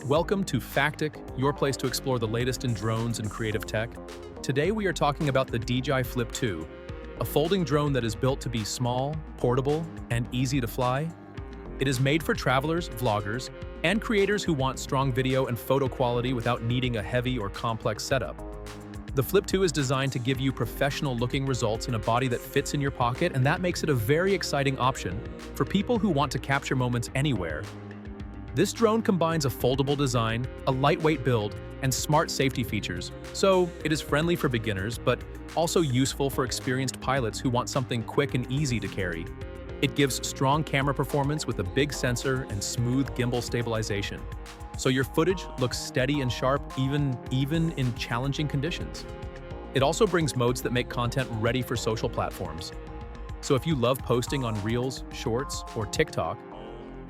Welcome to Factic, your place to explore the latest in drones and creative tech. Today we are talking about the DJI Flip 2, a folding drone that is built to be small, portable, and easy to fly. It is made for travelers, vloggers, and creators who want strong video and photo quality without needing a heavy or complex setup. The Flip 2 is designed to give you professional-looking results in a body that fits in your pocket, and that makes it a very exciting option for people who want to capture moments anywhere. This drone combines a foldable design, a lightweight build, and smart safety features, so it is friendly for beginners, but also useful for experienced pilots who want something quick and easy to carry. It gives strong camera performance with a big sensor and smooth gimbal stabilization, so your footage looks steady and sharp even in challenging conditions. It also brings modes that make content ready for social platforms. So if you love posting on Reels, Shorts, or TikTok,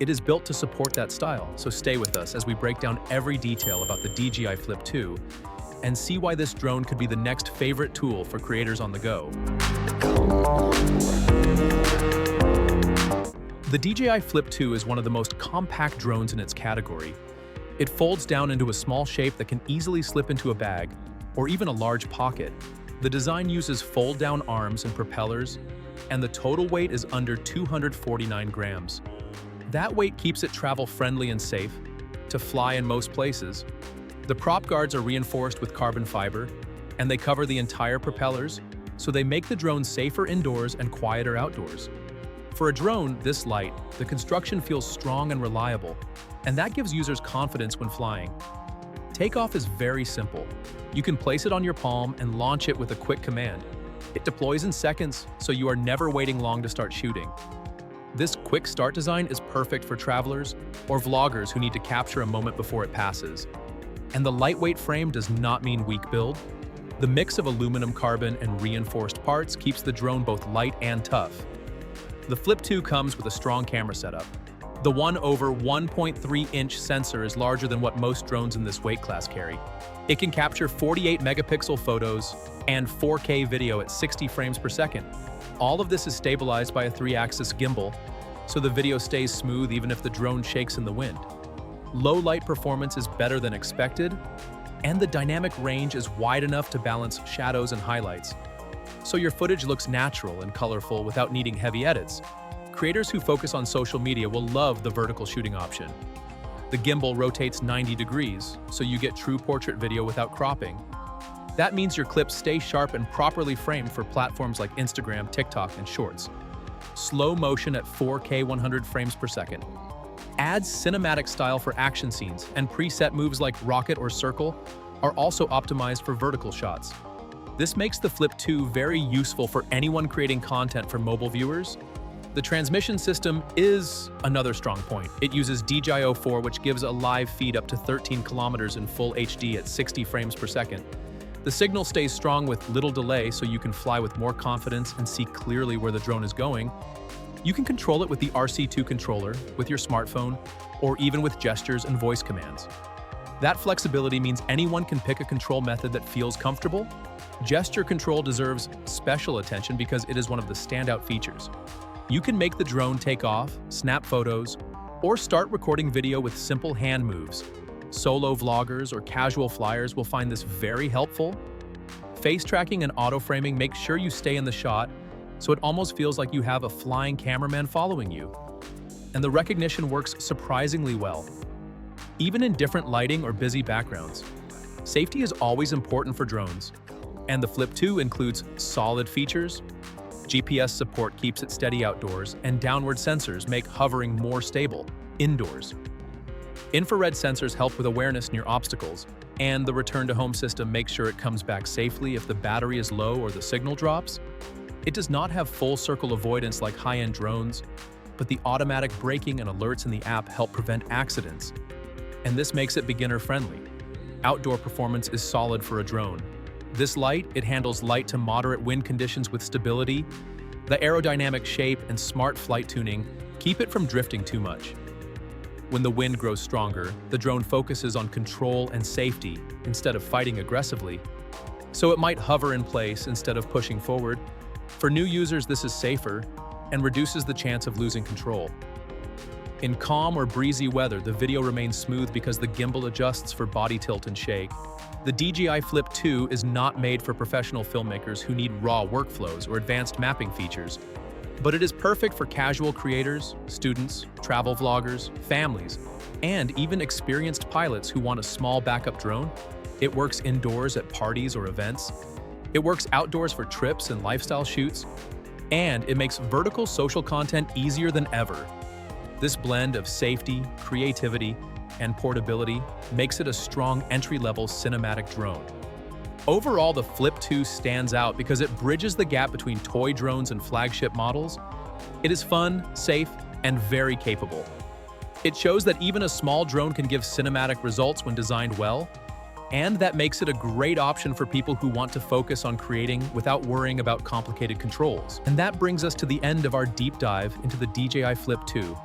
it is built to support that style, so stay with us as we break down every detail about the DJI Flip 2 and see why this drone could be the next favorite tool for creators on the go. The DJI Flip 2 is one of the most compact drones in its category. It folds down into a small shape that can easily slip into a bag or even a large pocket. The design uses fold-down arms and propellers, and the total weight is under 249 grams. That weight keeps it travel-friendly and safe to fly in most places. The prop guards are reinforced with carbon fiber, and they cover the entire propellers, so they make the drone safer indoors and quieter outdoors. For a drone this light, the construction feels strong and reliable, and that gives users confidence when flying. Takeoff is very simple. You can place it on your palm and launch it with a quick command. It deploys in seconds, so you are never waiting long to start shooting. This quick start design is perfect for travelers or vloggers who need to capture a moment before it passes. And the lightweight frame does not mean weak build. The mix of aluminum, carbon, and reinforced parts keeps the drone both light and tough. The Flip 2 comes with a strong camera setup. The 1/1.3-inch sensor is larger than what most drones in this weight class carry. It can capture 48-megapixel photos and 4K video at 60 frames per second. All of this is stabilized by a 3-axis gimbal, so the video stays smooth even if the drone shakes in the wind. Low light performance is better than expected, and the dynamic range is wide enough to balance shadows and highlights, so your footage looks natural and colorful without needing heavy edits. Creators who focus on social media will love the vertical shooting option. The gimbal rotates 90 degrees, so you get true portrait video without cropping. That means your clips stay sharp and properly framed for platforms like Instagram, TikTok, and Shorts. Slow motion at 4K 100 frames per second. Adds cinematic style for action scenes, and preset moves like rocket or circle are also optimized for vertical shots. This makes the Flip 2 very useful for anyone creating content for mobile viewers. The transmission system is another strong point. It uses DJI 4, which gives a live feed up to 13 kilometers in full HD at 60 frames per second. The signal stays strong with little delay, so you can fly with more confidence and see clearly where the drone is going. You can control it with the RC2 controller, with your smartphone, or even with gestures and voice commands. That flexibility means anyone can pick a control method that feels comfortable. Gesture control deserves special attention because it is one of the standout features. You can make the drone take off, snap photos, or start recording video with simple hand moves. Solo vloggers or casual flyers will find this very helpful. Face tracking and auto-framing make sure you stay in the shot, so it almost feels like you have a flying cameraman following you. And the recognition works surprisingly well, even in different lighting or busy backgrounds. Safety is always important for drones, and the Flip 2 includes solid features. GPS support keeps it steady outdoors, and downward sensors make hovering more stable indoors. Infrared sensors help with awareness near obstacles, and the return-to-home system makes sure it comes back safely if the battery is low or the signal drops. It does not have full-circle avoidance like high-end drones, but the automatic braking and alerts in the app help prevent accidents, and this makes it beginner-friendly. Outdoor performance is solid for a drone. This light, it handles light to moderate wind conditions with stability. The aerodynamic shape and smart flight tuning keep it from drifting too much. When the wind grows stronger, the drone focuses on control and safety instead of fighting aggressively, so it might hover in place instead of pushing forward. For new users, this is safer and reduces the chance of losing control. In calm or breezy weather, the video remains smooth because the gimbal adjusts for body tilt and shake. The DJI Flip 2 is not made for professional filmmakers who need raw workflows or advanced mapping features, but it is perfect for casual creators, students, travel vloggers, families, and even experienced pilots who want a small backup drone. It works indoors at parties or events. It works outdoors for trips and lifestyle shoots, and it makes vertical social content easier than ever. This blend of safety, creativity, and portability makes it a strong entry-level cinematic drone. Overall, the Flip 2 stands out because it bridges the gap between toy drones and flagship models. It is fun, safe, and very capable. It shows that even a small drone can give cinematic results when designed well, and that makes it a great option for people who want to focus on creating without worrying about complicated controls. And that brings us to the end of our deep dive into the DJI Flip 2.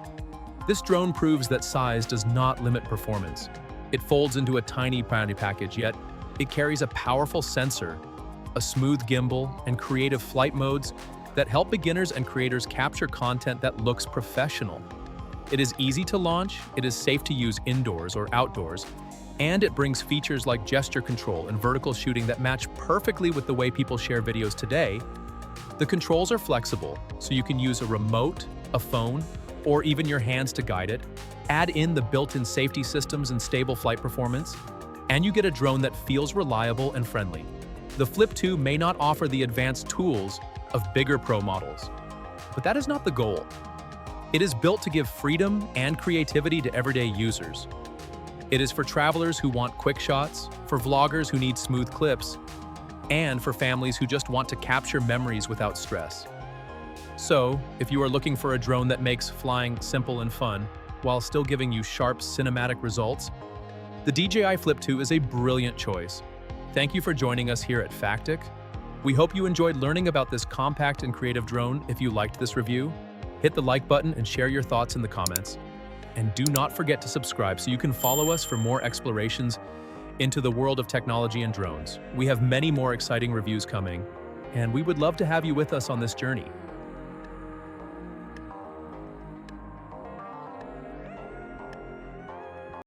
This drone proves that size does not limit performance. It folds into a tiny package, yet it carries a powerful sensor, a smooth gimbal, and creative flight modes that help beginners and creators capture content that looks professional. It is easy to launch, it is safe to use indoors or outdoors, and it brings features like gesture control and vertical shooting that match perfectly with the way people share videos today. The controls are flexible, so you can use a remote, a phone, or even your hands to guide it. Add in the built-in safety systems and stable flight performance, and you get a drone that feels reliable and friendly. The Flip 2 may not offer the advanced tools of bigger pro models, but that is not the goal. It is built to give freedom and creativity to everyday users. It is for travelers who want quick shots, for vloggers who need smooth clips, and for families who just want to capture memories without stress. So, if you are looking for a drone that makes flying simple and fun, while still giving you sharp cinematic results, the DJI Flip 2 is a brilliant choice. Thank you for joining us here at Factic. We hope you enjoyed learning about this compact and creative drone. If you liked this review, hit the like button and share your thoughts in the comments. And do not forget to subscribe so you can follow us for more explorations into the world of technology and drones. We have many more exciting reviews coming, and we would love to have you with us on this journey.